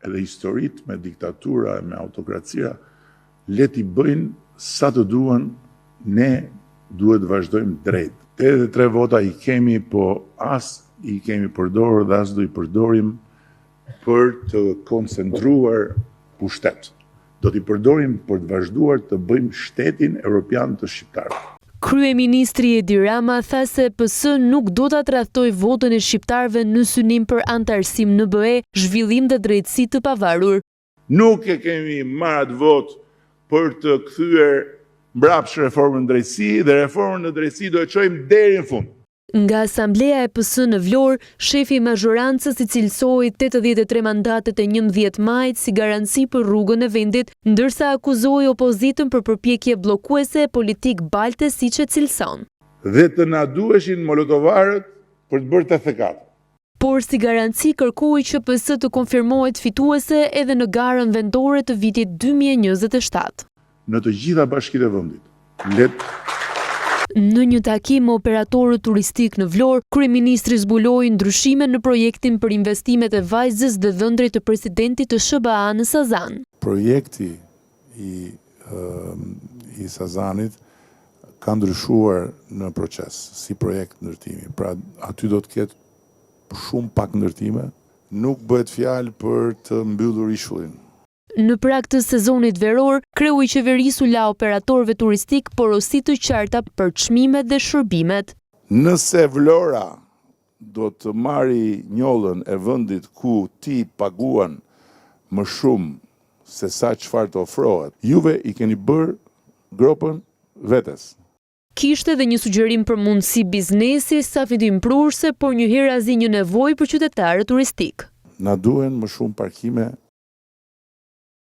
edhe historitë me diktatura, me autokracia, le t'i bëjnë sa të duan, ne duhet vazhdojmë drejt. 83 vota i kemi, po as i kemi përdorur dhe as do i përdorim për të koncentruar pushtet. Do t'i përdorim për të vazhduar të bëjmë shtetin evropian të shqiptarëve. Kryeministri Edi Rama tha se PS nuk do ta tradhtoj votën e shqiptarëve në synim për antarësim në BE, zhvillim dhe drejtësi të pavarur. Nuk e kemi marrë atë votë për të kthyer mbrapsht reformën në drejtësi dhe reformën në drejtësi do e çojmë deri në fund. Nga Asambleja e PS në Vlorë, shefi i mazhorancës i cilësoi 83 mandatet e 11 majit si garanci për rrugën e vendit, ndërsa akuzoi opozitën për përpjekje bllokuese e politik balte siç e cilëson. Dhe të na duheshin molotovarët për të bërë TTK. Por si garanci kërkoi që PS të konfirmohet fituese edhe në garën vendore të vitit 2027. Në të gjitha bashkitë e vendit. Në një takim me operatorët turistik në Vlorë, kryeministri zbuloi ndryshime në projektin për investimet e vajzës dhe dhëndrit të presidentit të SBA në Sazan. Projekti i Sazanit ka ndryshuar në proces si projekt ndërtimi. Pra aty do të ketë shumë pak ndërtime, nuk bëhet fjalë për të mbyllur ishullin. Në prag të sezonit veror, kreu i qeverisë u la operatorëve turistik porosi të qarta për çmimet dhe shërbimet. Nëse Vlora do të marri njollën e vendit ku ti paguan më shumë se sa çfarë të ofrohet, juve i keni bërë gropën vetes. Kishte edhe një sugjerim për mundësi biznesi sa fitim prurse, por njëherë azi një nevojë për qytetarët turistik. Na duhen më shumë parkime